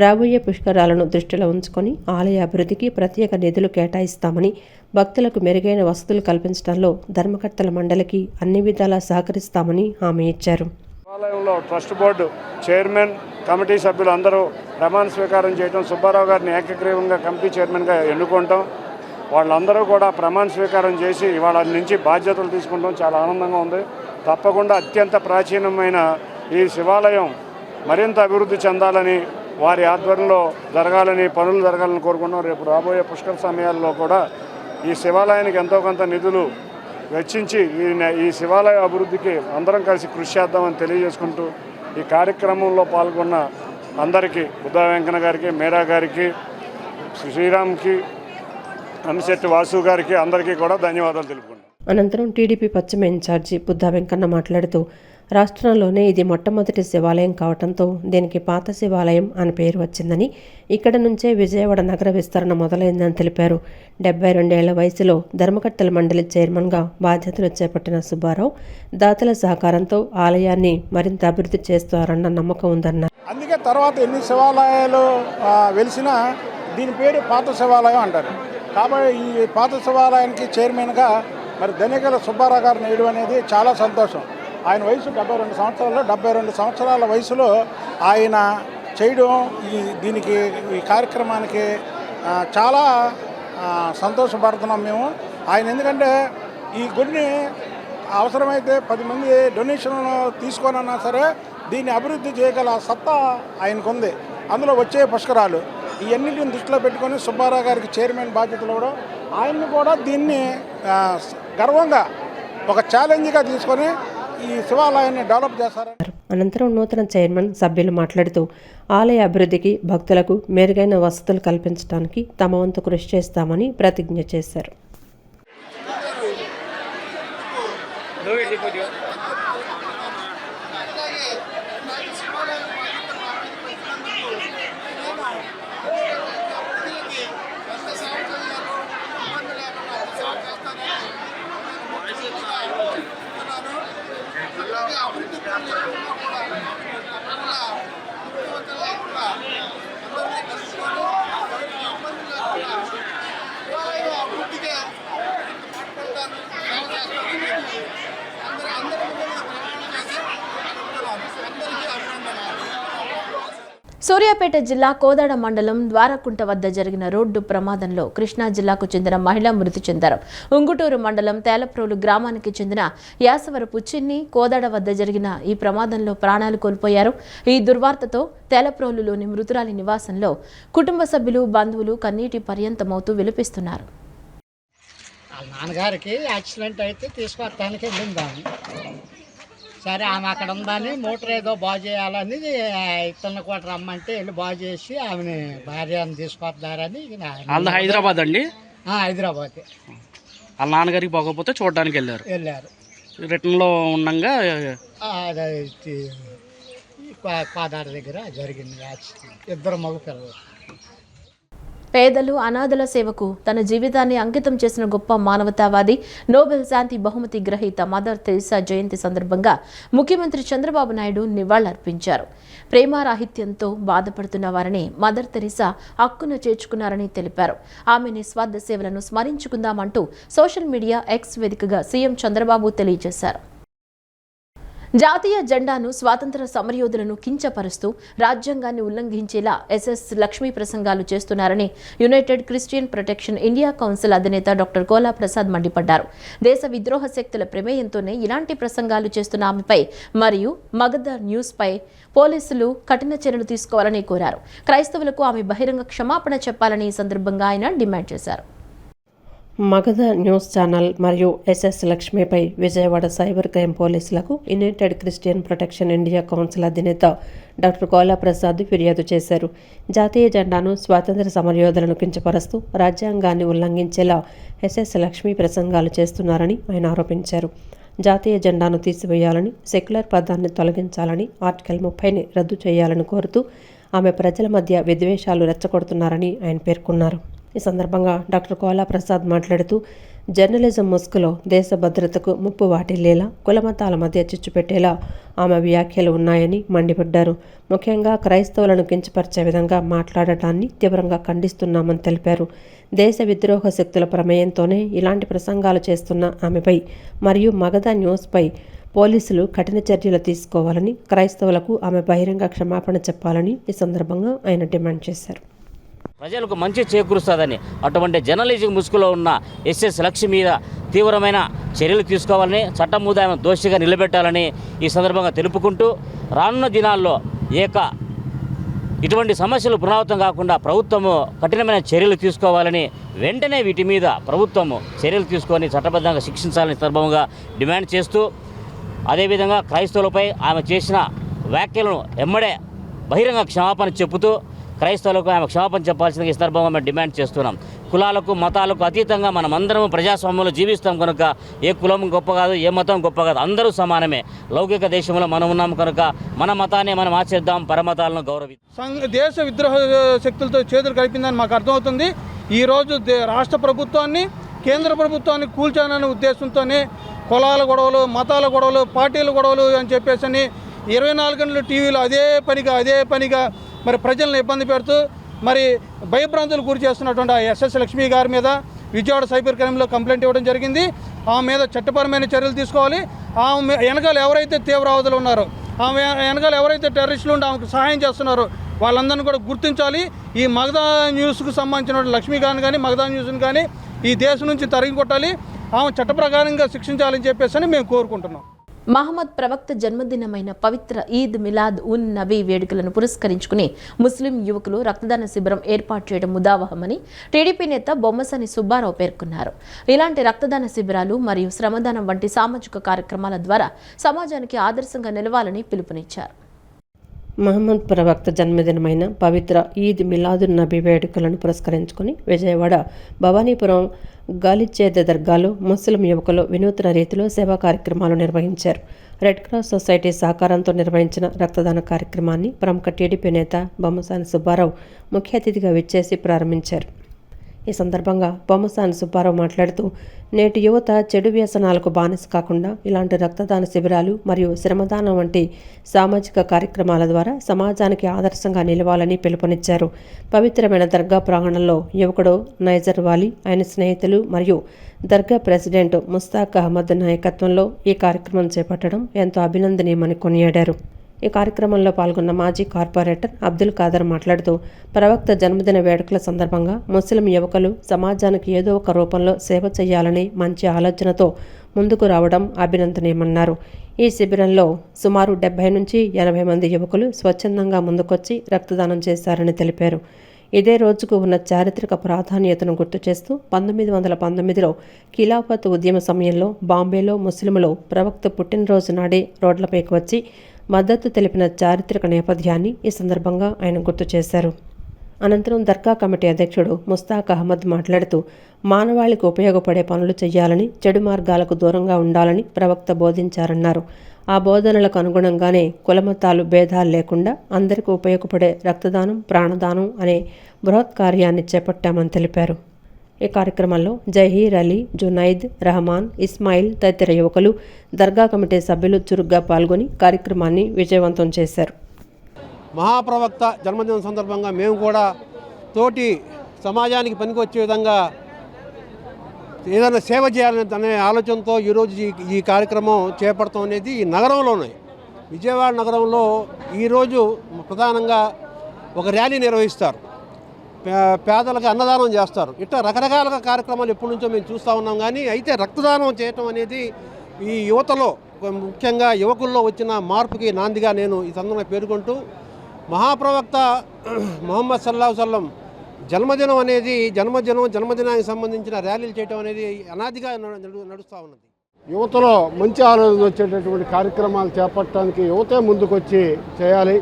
రాబోయే పుష్కరాలను దృష్టిలో ఉంచుకొని ఆలయ అభివృద్ధికి ప్రత్యేక నిధులు కేటాయిస్తామని, భక్తులకు మెరుగైన వసతులు కల్పించడంలో ధర్మకర్తల మండలికి అన్ని విధాలా సహకరిస్తామని హామీ ఇచ్చారు. దేవాలయంలో ట్రస్ట్ బోర్డు చైర్మన్, కమిటీ సభ్యులు అందరూ ప్రమాణ స్వీకారం చేయడం, సుబ్బారావు గారిని ఏకగ్రీవంగా కమిటీ చైర్మన్గా ఎన్నుకోవటం, వాళ్ళందరూ కూడా ప్రమాణ స్వీకారం చేసి ఇవాళ నుంచి బాధ్యతలు తీసుకుంటాం చాలా ఆనందంగా ఉంది. తప్పకుండా అత్యంత ప్రాచీనమైన ఈ శివాలయం మరింత అభివృద్ధి చెందాలని, వారి ఆధ్వర్యంలో పనులు జరగాలని కోరుకుంటున్నాం. రేపు రాబోయే పుష్కర సమయాల్లో కూడా ఈ శివాలయానికి ఎంతో కొంత నిధులు వెచ్చించి ఈ శివాలయ అభివృద్ధికి అందరం కలిసి కృషి చేద్దామని తెలియజేసుకుంటూ, ఈ కార్యక్రమంలో పాల్గొన్న అందరికీ, బుద్ధ వెంకన్న గారికి, మీరా గారికి, శ్రీరామ్కి, అమ్మిశెట్టి వాసు గారికి అందరికీ కూడా ధన్యవాదాలు తెలుపుకుంటాం. అనంతరం టీడీపీ పశ్చిమ ఇన్ఛార్జి బుద్ధ వెంకన్న మాట్లాడుతూ రాష్ట్రంలోనే ఇది మొట్టమొదటి శివాలయం కావడంతో దీనికి పాత శివాలయం అని పేరు వచ్చిందని, ఇక్కడ నుంచే విజయవాడ నగర విస్తరణ మొదలైందని తెలిపారు. 72 ఏళ్ల వయసులో ధర్మకర్తల మండలి చైర్మన్గా బాధ్యతలు చేపట్టిన సుబ్బారావు దాతల సహకారంతో ఆలయాన్ని మరింత అభివృద్ధి చేస్తారన్న నమ్మకం ఉందన్నారు. అందుకే తర్వాత ఎన్ని శివాలయాలు వెలిసినా దీని పేరు పాత శివాలయం అంటారు. కాబట్టి ఈ పాత శివాలయానికి చైర్మన్గా మరి దనియగల సుబ్బారావు గారిని వేయడం అనేది చాలా సంతోషం. ఆయన వయసు 72 సంవత్సరాలు. 72 సంవత్సరాల వయసులో ఆయన చేయడం ఈ కార్యక్రమానికి చాలా సంతోషపడుతున్నాం మేము. ఆయన ఎందుకంటే ఈ గుడిని అవసరమైతే 10 మంది డొనేషన్లు తీసుకోనన్నా సరే దీన్ని అభివృద్ధి చేయగల సత్తా ఆయనకుంది. అందులో వచ్చే పుష్కరాలు ఇవన్నిటిని దృష్టిలో పెట్టుకొని సుబ్బారావు గారికి చైర్మన్ బాధ్యతలు ఇవ్వడం, ఆయన్ని కూడా దీన్ని గర్వంగా ఒక ఛాలెంజ్గా తీసుకొని ఈ శివాలయాన్ని డెవలప్ చేశారు. అనంతరం నూతన చైర్మన్ సభ్యులు మాట్లాడుతూ ఆలయ అభివృద్ధికి, భక్తులకు మెరుగైన వసతులు కల్పించడానికి తమ వంతు కృషి చేస్తామని ప్రతిజ్ఞ చేశారు. సూర్యాపేట జిల్లా కోదాడ మండలం ద్వారకుంట వద్ద జరిగిన రోడ్డు ప్రమాదంలో కృష్ణా జిల్లాకు చెందిన మహిళ మృతి చెందారు. ఉంగుటూరు మండలం తేలప్రోలు గ్రామానికి చెందిన యాసవరపు చిన్ని కోదాడ వద్ద జరిగిన ఈ ప్రమాదంలో ప్రాణాలు కోల్పోయారు. ఈ దుర్వార్తతో తేలప్రోలులోని మృతురాలి నివాసంలో కుటుంబ సభ్యులు, బంధువులు కన్నీటి పర్యంతమవుతూ విలపిస్తున్నారు. నాన్నగారికి యాక్సిడెంట్ అయితే తీసుకొస్తానికి వెళ్ళిందాన్ని. సరే ఆమె అక్కడ ఉందని మోటార్ ఏదో బాగు చేయాలని ఇతను కూడా రమ్మంటే వెళ్ళి బాగు చేసి ఆమెని భార్యను తీసుకొస్తారని. హైదరాబాద్ అండి? హైదరాబాద్. వాళ్ళ నాన్నగారికి బాగోపోతే చూడడానికి వెళ్ళారు. రిటర్న్లో ఉండగా కోదాడ దగ్గర జరిగింది యాక్సిడెంట్. 2 మగ పిల్లలు. పేదలు, అనాథల సేవకు తన జీవితాన్ని అంకితం చేసిన గొప్ప మానవతావాది, నోబెల్ శాంతి బహుమతి గ్రహీత మదర్ తెరిసా జయంతి సందర్భంగా ముఖ్యమంత్రి చంద్రబాబు నాయుడు నివాళులర్పించారు. ప్రేమారాహిత్యంతో బాధపడుతున్న వారిని మదర్ తెరిసా హక్కున చేర్చుకున్నారని తెలిపారు. ఆమె నిస్వార్థ సేవలను స్మరించుకుందామంటూ సోషల్ మీడియా ఎక్స్ వేదికగా సీఎం చంద్రబాబు తెలియజేశారు. జాతీయ జెండాను, స్వాతంత్ర సమరయోధులను కించపరుస్తూ రాజ్యాంగాన్ని ఉల్లంఘించేలా ఎస్ఎస్ లక్ష్మీ ప్రసంగాలు చేస్తున్నారని United Christian protection India council అధినేత డాక్టర్ కోలా ప్రసాద్ మండిపడ్డారు. దేశ విద్రోహ శక్తుల ప్రమేయంతోనే ఇలాంటి ప్రసంగాలు చేస్తున్న ఆమెపై మరియు మగధ న్యూస్పై పోలీసులు కఠిన చర్యలు తీసుకోవాలని కోరారు. క్రైస్తవులకు ఆమె బహిరంగ క్షమాపణ చెప్పాలని ఈ సందర్భంగా ఆయన డిమాండ్ చేశారు. మగధ న్యూస్ ఛానల్ మరియు ఎస్ఎస్ లక్ష్మిపై విజయవాడ సైబర్ క్రైమ్ పోలీసులకు United Christian protection India council అధినేత డాక్టర్ కోలా ప్రసాద్ ఫిర్యాదు చేశారు. జాతీయ జెండాను, స్వాతంత్ర సమరయోధులను కించపరుస్తూ రాజ్యాంగాన్ని ఉల్లంఘించేలా ఎస్ఎస్ లక్ష్మి ప్రసంగాలు చేస్తున్నారని ఆయన ఆరోపించారు. జాతీయ జెండాను తీసివేయాలని, సెక్యులర్ పదాన్ని తొలగించాలని, ఆర్టికల్ 30ని రద్దు చేయాలని కోరుతూ ఆమె ప్రజల మధ్య విద్వేషాలు రెచ్చగొడుతున్నారని ఆయన పేర్కొన్నారు. ఈ సందర్భంగా డాక్టర్ కోలా ప్రసాద్ మాట్లాడుతూ జర్నలిజం ముసుగులో దేశ భద్రతకు ముప్పు వాటిల్లేలా, కులమతాల మధ్య చిచ్చు పెట్టేలా ఆమె వ్యాఖ్యలు ఉన్నాయని మండిపడ్డారు. ముఖ్యంగా క్రైస్తవులను కించపరిచే విధంగా మాట్లాడటాన్ని తీవ్రంగా ఖండిస్తున్నామని తెలిపారు. దేశ విద్రోహ శక్తుల ప్రమేయంతోనే ఇలాంటి ప్రసంగాలు చేస్తున్న ఆమెపై మరియు మగధ న్యూస్పై పోలీసులు కఠిన చర్యలు తీసుకోవాలని, క్రైస్తవులకు ఆమె బహిరంగ క్షమాపణ చెప్పాలని ఈ సందర్భంగా ఆయన డిమాండ్ చేశారు. ప్రజలకు మంచి చేకూరుస్తుందని, అటువంటి జర్నలిజం ముసుగులో ఉన్న ఎస్ఎస్ లక్ష్మి మీద తీవ్రమైన చర్యలు తీసుకోవాలని, చట్టం ముందు ఆమె దోషిగా నిలబెట్టాలని ఈ సందర్భంగా తెలుపుకుంటూ, రానున్న దినాల్లో ఇటువంటి సమస్యలు పునరావృతం కాకుండా ప్రభుత్వము కఠినమైన చర్యలు తీసుకోవాలని, వెంటనే వీటి మీద ప్రభుత్వము చర్యలు తీసుకొని చట్టబద్ధంగా శిక్షించాలని సందర్భంగా డిమాండ్ చేస్తూ, అదేవిధంగా క్రైస్తవులపై ఆమె చేసిన వ్యాఖ్యలను ఎమ్మడే బహిరంగ క్షమాపణ చెబుతూ క్రైస్తవులకు ఆమె క్షమాపణ చెప్పాల్సిందిగా ఈ సందర్భంగా మేము డిమాండ్ చేస్తున్నాం. కులాలకు, మతాలకు అతీతంగా మనం అందరం ప్రజాస్వామ్యంలో జీవిస్తాం కనుక ఏ కులం గొప్ప కాదు, ఏ మతం గొప్ప కాదు, అందరూ సమానమే. లౌకిక దేశంలో మనం ఉన్నాం కనుక మన మతాన్ని మనం ఆచరిద్దాం, పరమతాలను గౌరవిద్దాం. దేశ విద్రోహ శక్తులతో చేతులు కలిపిందని మాకు అర్థమవుతుంది. ఈరోజు రాష్ట్ర ప్రభుత్వాన్ని, కేంద్ర ప్రభుత్వాన్ని కూల్చాలనే ఉద్దేశంతోనే కులాల గొడవలు, మతాల గొడవలు, పార్టీల గొడవలు అని చెప్పేసి 24 గంటలు టీవీలో అదే పనిగా మరి ప్రజలను ఇబ్బంది పెడుతూ మరి భయభ్రాంతులు గురి చేస్తున్నటువంటి ఎస్ఎస్ లక్ష్మి గారి మీద విజయవాడ సైబర్ క్రైమ్లో కంప్లైంట్ ఇవ్వడం జరిగింది. ఆమె మీద చట్టపరమైన చర్యలు తీసుకోవాలి. ఆమె వెనకాల ఎవరైతే తీవ్రవాదులు ఉన్నారో, ఆమె వెనకాల ఎవరైతే టెర్రరిస్టులు ఉండి ఆమెకు సహాయం చేస్తున్నారో వాళ్ళందరినీ కూడా గుర్తించాలి. ఈ మగధ న్యూస్కు సంబంధించిన లక్ష్మి గారిని కానీ, మగధ న్యూస్ని కానీ ఈ దేశం నుంచి తరిగి కొట్టాలి. ఆమె చట్ట ప్రకారంగా శిక్షించాలని చెప్పేసి మేము కోరుకుంటున్నాం. మహమ్మద్ ప్రవక్త జన్మదినమైన పవిత్ర ఈద్ మిలాద్ ఉన్ నబీ వేడుకలను పురస్కరించుకుని ముస్లిం యువకులు రక్తదాన శిబిరం ఏర్పాటు చేయడం ముదావహమని టీడీపీ నేత బొమ్మసాని సుబ్బారావు పేర్కొన్నారు. ఇలాంటి రక్తదాన శిబిరాలు మరియు శ్రమదానం వంటి సామాజిక కార్యక్రమాల ద్వారా సమాజానికి ఆదర్శంగా నిలవాలని పిలుపునిచ్చారు. మహమ్మద్ ప్రవక్త జన్మదినమైన పవిత్ర ఈద్ మిలాదున్ నబీ వేడుకలను పురస్కరించుకుని విజయవాడ భవానీపురం గాలిచేద దర్గాలో ముస్లిం యువకులు వినూత్న రీతిలో సేవా కార్యక్రమాలు నిర్వహించారు. రెడ్ క్రాస్ సొసైటీ సహకారంతో నిర్వహించిన రక్తదాన కార్యక్రమాన్ని ప్రముఖ టీడీపీ నేత బొమ్మసాని సుబ్బారావు ముఖ్య అతిథిగా విచ్చేసి ప్రారంభించారు. ఈ సందర్భంగా బొమ్మసాని సుబ్బారావు మాట్లాడుతూ, నేటి యువత చెడు వ్యసనాలకు బానిస కాకుండా ఇలాంటి రక్తదాన శిబిరాలు మరియు శ్రమదానం వంటి సామాజిక కార్యక్రమాల ద్వారా సమాజానికి ఆదర్శంగా నిలవాలని పిలుపునిచ్చారు. పవిత్రమైన దర్గా ప్రాంగణంలో యువకుడు నైజర్ వాలి, ఆయన స్నేహితులు మరియు దర్గా ప్రెసిడెంట్ ముస్తాక్ అహ్మద్ నాయకత్వంలో ఈ కార్యక్రమం చేపట్టడం ఎంతో అభినందనీయమని కొనియాడారు. ఈ కార్యక్రమంలో పాల్గొన్న మాజీ కార్పొరేటర్ అబ్దుల్ ఖాదర్ మాట్లాడుతూ ప్రవక్త జన్మదిన వేడుకల సందర్భంగా ముస్లిం యువకులు సమాజానికి ఏదో ఒక రూపంలో సేవ చేయాలని మంచి ఆలోచనతో ముందుకు రావడం అభినందనీయమన్నారు. ఈ శిబిరంలో సుమారు 70 నుంచి 80 మంది యువకులు స్వచ్ఛందంగా ముందుకొచ్చి రక్తదానం చేశారని తెలిపారు. ఇదే రోజుకు ఉన్న చారిత్రక ప్రాధాన్యతను గుర్తు చేస్తూ 1919లో ఖిలాఫత్ ఉద్యమ సమయంలో బాంబేలో ముస్లింలు ప్రవక్త పుట్టినరోజు నాడే రోడ్లపైకి వచ్చి మద్దతు తెలిపిన చారిత్రక నేపథ్యాన్ని ఈ సందర్భంగా ఆయన గుర్తు చేశారు. అనంతరం దర్గా కమిటీ అధ్యక్షుడు ముస్తాక్ అహ్మద్ మాట్లాడుతూ మానవాళికి ఉపయోగపడే పనులు చేయాలని, చెడు మార్గాలకు దూరంగా ఉండాలని ప్రవక్త బోధించారన్నారు. ఆ బోధనలకు అనుగుణంగానే కులమతాలు భేదాలు లేకుండా అందరికీ ఉపయోగపడే రక్తదానం, ప్రాణదానం అనే బృహత్ కార్యాన్ని చేపట్టామని తెలిపారు. ఈ కార్యక్రమంలో జహీర్ అలీ, జునైద్, రహమాన్, ఇస్మాయిల్ తదితర యువకులు, దర్గా కమిటీ సభ్యులు చురుగ్గా పాల్గొని కార్యక్రమాన్ని విజయవంతం చేశారు. మహాప్రవక్త జన్మదినం సందర్భంగా మేము కూడా తోటి సమాజానికి పనికొచ్చే విధంగా ఏదైనా సేవ చేయాలనే ఆలోచనతో ఈరోజు ఈ కార్యక్రమం చేపడతాం అనేది ఈ నగరంలోనే, విజయవాడ నగరంలో ఈరోజు ప్రధానంగా ఒక ర్యాలీ నిర్వహిస్తారు, పేదలకు అన్నదానం చేస్తారు. ఇట్లా రకరకాల కార్యక్రమాలు ఎప్పటి నుంచో మేము చూస్తూ ఉన్నాం. కానీ అయితే రక్తదానం చేయటం అనేది ఈ యువతలో, ముఖ్యంగా యువకుల్లో వచ్చిన మార్పుకి నాందిగా నేను ఈ సందర్భంగా పేర్కొంటూ, మహాప్రవక్త ముహమ్మద్ సల్లల్లాహు అలైహి వసల్లం జన్మదినం అనేది జన్మదినానికి సంబంధించిన ర్యాలీలు చేయడం అనేది అనాదిగా నడుస్తూ ఉన్నది. యువతలో మంచి ఆలోచన వచ్చేటటువంటి కార్యక్రమాలు చేపట్టడానికి యువతే ముందుకొచ్చి చేయాలి.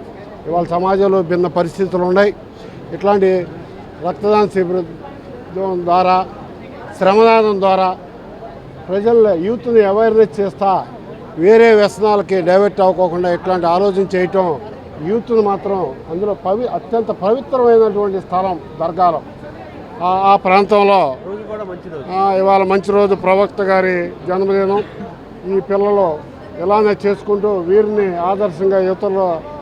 ఇవాళ సమాజంలో భిన్న పరిస్థితులు ఉన్నాయి. ఇట్లాంటి రక్తదాన శిబిరం ద్వారా, శ్రమదానం ద్వారా ప్రజల యూత్ని అవేర్నెస్ చేస్తా వేరే వ్యసనాలకి డైవర్ట్ అవ్వకోకుండా ఇట్లాంటి ఆలోచన చేయటం, యూత్ను మాత్రం అందులో అత్యంత పవిత్రమైనటువంటి స్థలం దర్గాలో, ఆ ప్రాంతంలో ఇవాళ మంచి రోజు, ప్రవక్త గారి జన్మదినం. ఈ పిల్లలు ఇలానే చేసుకుంటూ వీరిని ఆదర్శంగా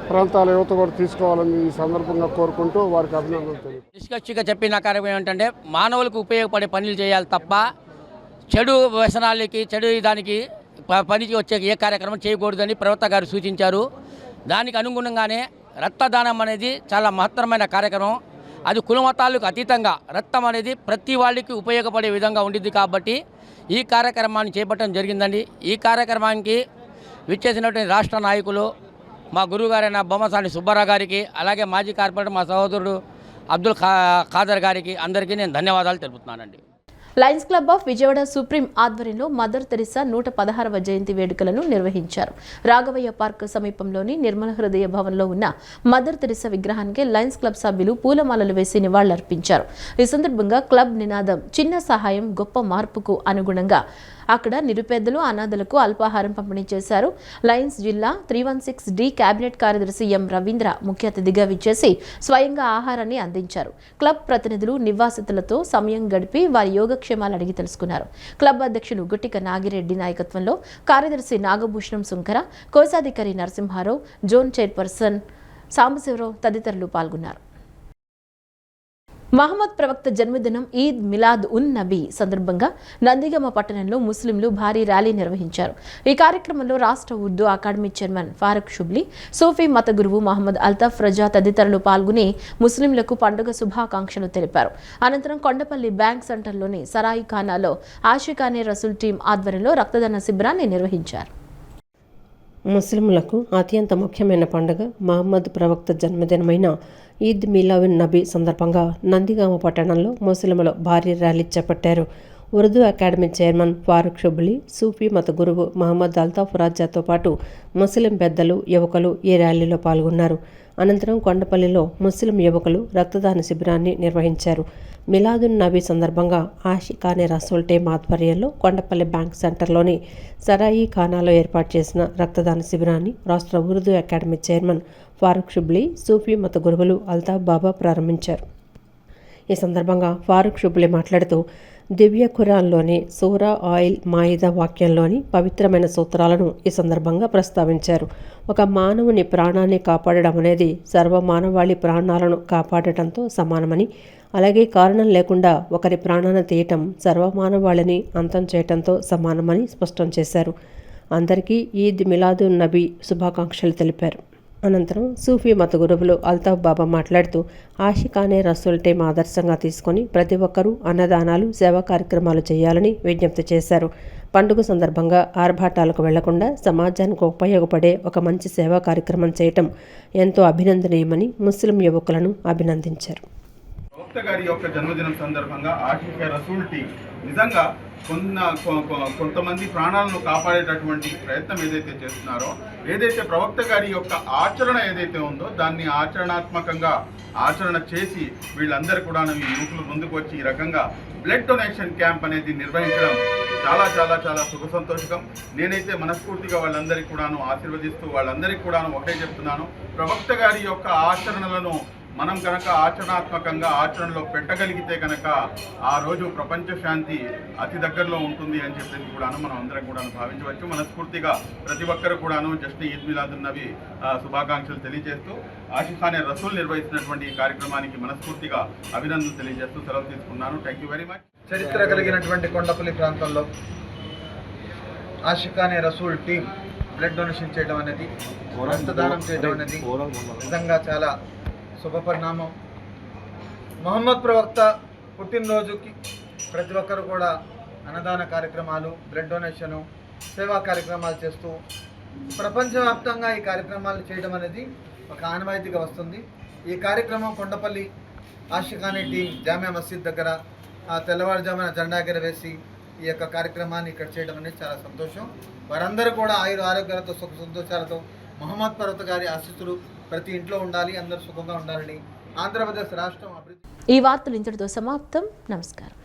ప్రాంతాల యువత కూడా తీసుకోవాలని ఈ సందర్భంగా కోరుకుంటూ వారికి అభినందనలు తెలియదు. నిష్కచ్చిగా చెప్పిన కార్యక్రమం ఏంటంటే మానవులకు ఉపయోగపడే పనులు చేయాలి తప్ప చెడు వ్యసనాలకి, చెడు దానికి పనికి వచ్చే ఏ కార్యక్రమం చేయకూడదని ప్రవక్త గారు సూచించారు. దానికి అనుగుణంగానే రక్తదానం అనేది చాలా మహత్తరమైన కార్యక్రమం. అది కులమతాలకు అతీతంగా రక్తం అనేది ప్రతి వాళ్ళకి ఉపయోగపడే విధంగా ఉండిద్ది. కాబట్టి ఈ కార్యక్రమాన్ని చేపట్టడం జరిగిందండి. ఈ కార్యక్రమానికి విచ్చేసినటువంటి రాష్ట్ర నాయకులు, మా గురువుగారైన బొమ్మసాని సుబ్బారావు గారికి, అలాగే మాజీ కార్పొరేటర్ మా సహోదరుడు అబ్దుల్ ఖాదర్ గారికి అందరికీ నేను ధన్యవాదాలు తెలుపుతున్నానండి. Lions club of Vijayawada supreme ఆధ్వర్యంలో మదర్ తెరిసా 116వ జయంతి వేడుకలను నిర్వహించారు. రాఘవయ్య పార్క్ సమీపంలోని నిర్మల హృదయ భవన్లో ఉన్న మదర్ తెరిసా విగ్రహానికి లయన్స్ క్లబ్ సభ్యులు పూలమాలలు వేసి నివాళులర్పించారు. ఈ సందర్భంగా క్లబ్ నినాదం చిన్న సహాయం గొప్ప మార్పుకు అనుగుణంగా అక్కడ నిరుపేదలు, అనాథలకు అల్పాహారం పంపిణీ చేశారు. లయన్స్ జిల్లా 316D కేబినెట్ కార్యదర్శి ఎం రవీంద్ర ముఖ్య అతిథిగా విచ్చేసి స్వయంగా ఆహారాన్ని అందించారు. క్లబ్ ప్రతినిధులు నివాసితులతో సమయం గడిపి వారి యోగక్షేమాలు అడిగి తెలుసుకున్నారు. క్లబ్ అధ్యక్షులు గుట్టిక నాగిరెడ్డి నాయకత్వంలో కార్యదర్శి నాగభూషణం సుంకర, కోశాధికారి నరసింహారావు, జోన్ చైర్పర్సన్ సాంబశివరావు తదితరులు పాల్గొన్నారు. మహమ్మద్ ప్రవక్త జన్మదినం ఈద్ మిలాద్ ఉన్ నబీ సందర్భంగా నందిగామ పట్టణంలో ముస్లింలు భారీ ర్యాలీ నిర్వహించారు. ఈ కార్యక్రమంలో రాష్ట్ర ఉర్దూ అకాడమీ చైర్మన్ ఫారూక్ షుబ్లీ, సూఫీ మత గురువు మహమ్మద్ అల్తాఫ్ రజా తదితరులు పాల్గొని ముస్లింలకు పండుగ శుభాకాంక్షలు తెలిపారు. అనంతరం కొండపల్లి బ్యాంక్ సెంటర్లోని సరాయి ఖానాలో ఆషికానే రసూల్ టీం ఆధ్వర్యంలో రక్తదాన శిబిరాన్ని నిర్వహించారు. ముస్లింలకు అత్యంత ముఖ్యమైన పండుగ మహమ్మద్ ప్రవక్త జన్మదినమైన ఈద్ మిలాదున్ నబీ సందర్భంగా నందిగామ పట్టణంలో ముస్లింలు భారీ ర్యాలీ చేపట్టారు. ఉర్దూ అకాడమీ చైర్మన్ ఫారూక్ షుబ్లీ, సూఫీ మత గురువు మహమ్మద్ అల్తాఫ్ రాజాతో పాటు ముస్లిం పెద్దలు, యువకులు ఈ ర్యాలీలో పాల్గొన్నారు. అనంతరం కొండపల్లిలో ముస్లిం యువకులు రక్తదాన శిబిరాన్ని నిర్వహించారు. మిలాదున్ నబీ సందర్భంగా ఆషికానే రసూల్ టీం ఆధ్వర్యంలో కొండపల్లి బ్యాంక్ సెంటర్లోని సరాయి ఖానాలో ఏర్పాటు చేసిన రక్తదాన శిబిరాన్ని రాష్ట్ర ఉర్దూ అకాడమీ చైర్మన్ ఫారూక్ షుబ్లీ, సూఫీ మత గురువులు అల్తాఫ్ బాబా ప్రారంభించారు. ఈ సందర్భంగా ఫారూక్ షుబ్లీ మాట్లాడుతూ దివ్య ఖురాన్లోని సూరా ఆయిల్ మాయిదా వాక్యంలోని పవిత్రమైన సూత్రాలను ఈ సందర్భంగా ప్రస్తావించారు. ఒక మానవుని ప్రాణాన్ని కాపాడడం అనేది సర్వమానవాళి ప్రాణాలను కాపాడటంతో సమానమని, అలాగే కారణం లేకుండా ఒకరి ప్రాణాన్ని తీయటం సర్వమానవాళిని అంతం చేయటంతో సమానమని స్పష్టం చేశారు. అందరికీ ఈద్ మిలాదున్ నబీ శుభాకాంక్షలు తెలిపారు. అనంతరం సూఫీ మత గురువులు అల్తాఫ్ బాబా మాట్లాడుతూ ఆషికానే రసూల్ టీం ఆదర్శంగా తీసుకొని ప్రతి ఒక్కరూ అన్నదానాలు సేవా కార్యక్రమాలు చేయాలని విజ్ఞప్తి చేశారు. పండుగ సందర్భంగా ఆర్భాటాలకు వెళ్లకుండా సమాజానికి ఉపయోగపడే ఒక మంచి సేవా కార్యక్రమం చేయటం ఎంతో అభినందనీయమని ముస్లిం యువకులను అభినందించారు. ప్రవక్త గారి యొక్క జన్మదినం సందర్భంగా ఆషికా రసూల్ టీం నిజంగా కొంతమంది ప్రాణాలను కాపాడేటటువంటి ప్రయత్నం ఏదైతే చేస్తున్నారో, ఏదైతే ప్రవక్త గారి యొక్క ఆచరణ ఏదైతే ఉందో దాన్ని ఆచరణాత్మకంగా ఆచరణ చేసి వీళ్ళందరూ కూడా ఈ యువకులు ముందుకు వచ్చి ఈ రకంగా బ్లడ్ డొనేషన్ క్యాంప్ అనేది నిర్వహించడం చాలా చాలా చాలా శుభ సంతోషకం. నేనైతే మనస్ఫూర్తిగా వాళ్ళందరికీ కూడాను ఆశీర్వదిస్తూ వాళ్ళందరికీ కూడాను ఒకటే చెప్తున్నాను, ప్రవక్త గారి యొక్క ఆచరణలను మనం కనుక ఆచరణాత్మకంగా ఆచరణలో పెట్టగలిగితే కనుక ఆ రోజు ప్రపంచ శాంతి అతి దగ్గరలో ఉంటుంది అని చెప్పేసి కూడాను మనం అందరం కూడాను భావించవచ్చు. మనస్ఫూర్తిగా ప్రతి ఒక్కరు కూడాను జస్ట్ ఈద్ మిలాదున్ నబీ శుభాకాంక్షలు తెలియజేస్తూ ఆషికానే రసూల్ నిర్వహిస్తున్నటువంటి ఈ కార్యక్రమానికి మనస్ఫూర్తిగా అభినందనలు తెలియజేస్తూ సెలవు తీసుకున్నాను. Thank you very much. చరిత్ర కలిగినటువంటి కొండపల్లి ప్రాంతంలో ఆషికానే రసూల్ టీం బ్లడ్ డొనేషన్ చేయడం అనేది, రక్తదానం చేయడం అనేది నిజంగా చాలా శుభపరిణామం. మొహమ్మద్ ప్రవక్త పుట్టినరోజుకి ప్రతి ఒక్కరు కూడా అన్నదాన కార్యక్రమాలు, బ్లడ్ డొనేషను, సేవా కార్యక్రమాలు చేస్తూ ప్రపంచవ్యాప్తంగా ఈ కార్యక్రమాలు చేయడం అనేది ఒక ఆనవాయితీగా వస్తుంది. ఈ కార్యక్రమం కొండపల్లి ఆషికానే టీం జామియా మసీద్ దగ్గర తెల్లవారుజామున జెండా ఎగరవేసి ఈ యొక్క కార్యక్రమాన్ని ఇక్కడ చేయడం అనేది చాలా సంతోషం. వారందరూ కూడా ఆరోగ్యాలతో సుఖ సంతోషాలతో మొహమ్మద్ ప్రవక్త గారి ఆశీస్సులు ప్రతి ఇంట్లో ఉండాలి, అందరూ సుఖంగా ఉండాలని ఆంధ్రప్రదేశ్ రాష్ట్రం అభివృద్ధి. ఈ వార్తలు ఇంతటితో సమాప్తం. నమస్కారం.